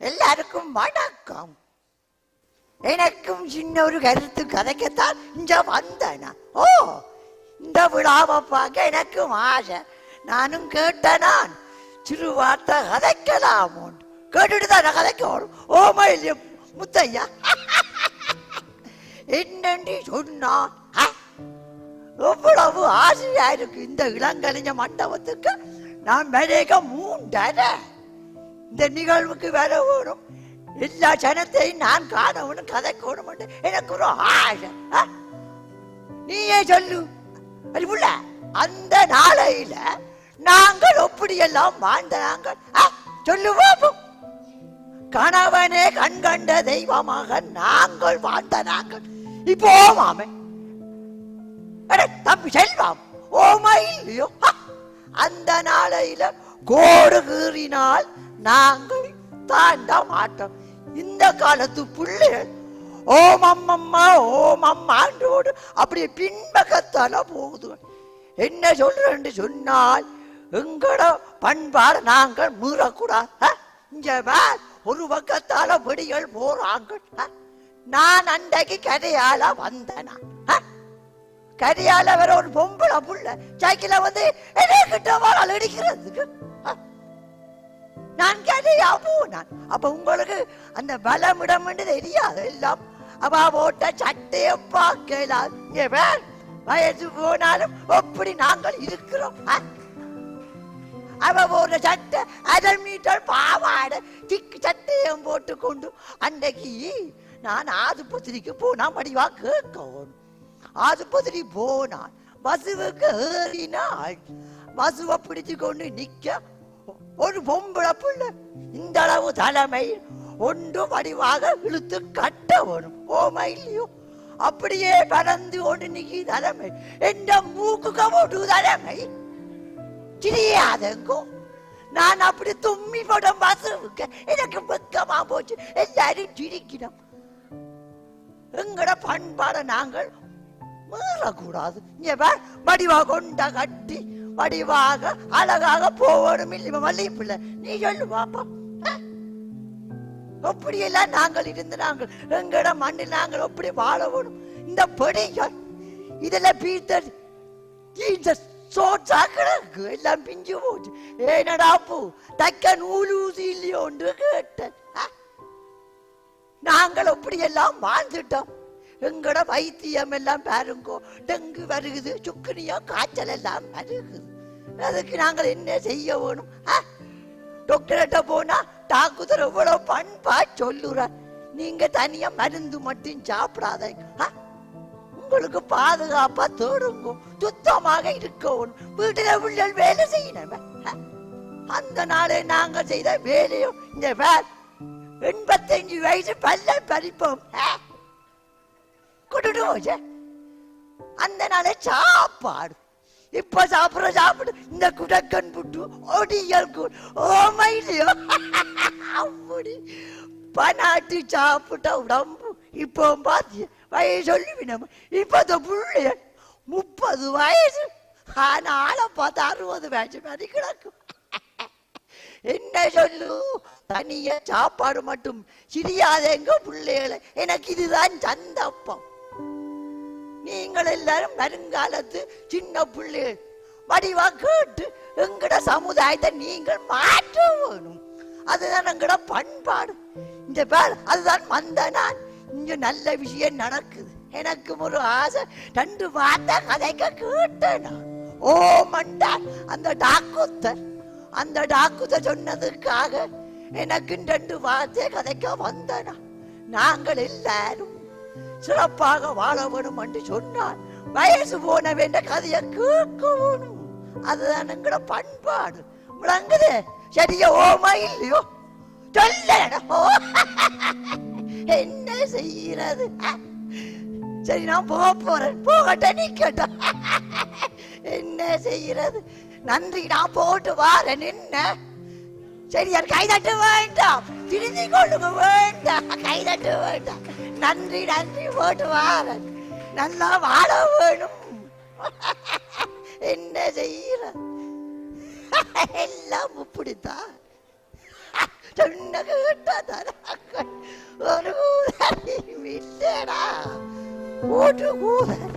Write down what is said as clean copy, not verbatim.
எல்லாருக்கும் வணக்கம். எனக்கும் சின்ன ஒரு கருத்து கதைக்கத்தான் இங்க வந்தேனா. ஓ, இந்த விழாவை பார்க்க எனக்கும் ஆசை. நானும் கேட்டேனான் சிறுவார்த்தை கதைக்கலாமோ கேட்டுட்டு தான் கதைக்கணும். ஓமா இல்லையா முத்தையா? என்னண்டி சொன்னா எவ்வளவு ஆசையா இருக்கு இந்த இளங்கலிஞ்ச மண்டபத்துக்கு. நான் மேலேக்க 3 இந்த நிகழ்வுக்கு வர வேணும். எல்லா ஜனத்தையும் நான் காணவனும் கதைக்கணும் எனக்கு ஒரு ஆசை. நீயே சொல்லு. அதுக்குள்ள அந்த நாளையில நாங்கள் எப்படியெல்லாம் வாழ்ந்த நாங்கள் சொல்லுவோம். கணவனே கண் கண்ட தெய்வமாக நாங்கள் வாழ்ந்த நாங்கள் இப்போ மாமே தம்பி செல்வம் ஓமா இல்லையோ? அந்த நாளையில கோடு கீறினால் நாங்கள் தாண்ட மாட்டோம். இந்த காலத்து பிள்ளைகள் ஓம் அம்மம்மா ஓம் அம்மான்றோடு அப்படியே பின்பக்கத்தால போகுது. என்ன சொல்றேன்னு சொன்னால் எங்களோட பண்பாடு நாங்கள் மீறக்கூடாது. இங்க ஒரு பக்கத்தால வெடிகள் போறாங்க. நான் அன்றைக்கு கரையால வந்தேனா, கரையால வேற ஒரு பொம்பளை புள்ள சைக்கிள வந்து கிட்ட வாழ அடிக்கிறதுக்கு நான் கரையா போனான். அப்ப உங்களுக்கு அந்த பலமிடம் தெரியாது. எல்லாம் அவ போட்ட சட்டைய பார்க்கலாம். வயசு போனாலும் எப்படி நாங்கள் இருக்கிறோம். அவ போடுற சட்டை 1/2 மீட்டர் பாவாடை திக்கு சட்டையும் போட்டு கொண்டு அன்றைக்கு நான் ஆதுபத்திரிக்கு போனா மடிவா கேட்கணும். ஆதுபத்திரி போனான். பசுவுக்கு ஏறினாள். பசுவை பிடிச்சு கொண்டு நிக்க ஒரு பொம்பளை புள்ள இந்த அளவு தலைமை ஒன்று வடிவாக இழுத்து கட்ட வேணும். ஓமா இல்லையோ? அப்படியே பறந்து கொண்டு நிக்கி தலைமை என்ற மூக்குக்க போட்டு தலைமை தெரியாதங்கோ. நான் அப்படி தும்மி போட பசுவுக்கு எனக்கு வெக்கமா போச்சு. எல்லாரும் சிரிக்கணும். எங்கட பண்பாட நாங்கள் மீறக்கூடாது. வடிவா கொண்ட கட்டி வடிவாக அழகாக போவணும். இல்லையா மல்லிப்பிள்ளை? நீ சொல்லு பாப்பா. அப்படியெல்லாம் நாங்கள் இருந்து நாங்கள் எங்கட மண்ணில் நாங்கள் எப்படி வாழணும். இந்த படிகள் இதெல்லாம் பீத்தர் கிடக்கு எல்லாம் பிஞ்சு போச்சு. ஏனடா பூ தக்க நூலூசி இல்லையோன்று கேட்டேன். நாங்கள் எப்படி எல்லாம் வாழ்ந்துட்டோம். எங்கட வைத்தியம் எல்லாம் பாருங்கோ, டெங்கு வருகுது, சுக்குனியோ காய்ச்சல் எல்லாம் வருகுது. அதுக்கு நாங்கள் என்ன செய்ய வேணும்? டாக்டர்கிட்ட போனா டாக்டர் எவ்வளவு பண்பா சொல்லுற. நீங்க தனியா மருந்து மட்டும் சாப்பிடாதீங்க. உங்களுக்கு பாதுகாப்பா தேடுங்க, சுத்தமாக இருக்கணும். வீட்டுல உள்ள வேலை செய்யணும். அந்த நாளே நாங்க செய்த வேலையும் இந்த 85 வயசு பல்ல பறிப்போம். அந்த நாளே சாப்பாடு இப்ப சாப்பிடு இந்த குடக்கன் புட்டு ஒடியல் ஓமை இல்லையோ? அப்படி பனாட்டு சாப்பிட்ட உடம்பு இப்போ பாத்திய வயசு சொல்லிவினோம். இப்ப இந்த புள்ளைய 30 வயசு ஆனா ஆளை பார்த்து 60 வயசு மாதிரி கிடக்கும். என்ன சொல்லு? தனிய சாப்பாடு மட்டும் சிரியாதேங்க பிள்ளைகளை. எனக்கு இதுதான் சந்தப்பம். நீங்கள் எல்லாரும் வருங்காலத்து சின்ன பிள்ளைகள் வடிவா கேட்டு எங்கட சமுதாயத்தை நீங்கள் மாற்ற வேணும். அதுதான் எங்கட பண்பாடு. இந்த பேர் அதுதான் வந்தனான். இங்க நல்ல விஷயம் நடக்குது. எனக்கு ஒரு ஆசை 2 வார்த்தை கதைக்க கேட்டேன். ஓ மண்டா அந்த டாக்குத்த சொன்னதுக்காக எனக்கு 2 வார்த்தை கதைக்க வந்தனா. நாங்கள் எல்லாரும் சிறப்பாக வாழ வேணும் என்று சொன்னால் வயசு போன வேண்ட கதையை கேட்க வேணும். அதுதான் எங்கட பண்பாடு. விளங்குது? சரியா? ஓமா இல்லையோ? சொல்ல என்ன செய்யறது? சரி, நான் போறேன். போகட்ட நிக்கட்ட என்ன செய்யறது? நன்றி, நான் போட்டு வாரேன். என்ன சரி, கை தட்ட வேண்டாம், திருந்தி கொள்ளுங்க வேண்டாம், கை தட்ட வேண்டாம். நன்றி போட்டு வாரேன். நல்லா வாழ வேணும். என்ன செய்யற? எல்லாம் இப்படித்தான். சொன்ன கேட்டதான ஒரு கூதல் விட்டடா ஒரு கூதல்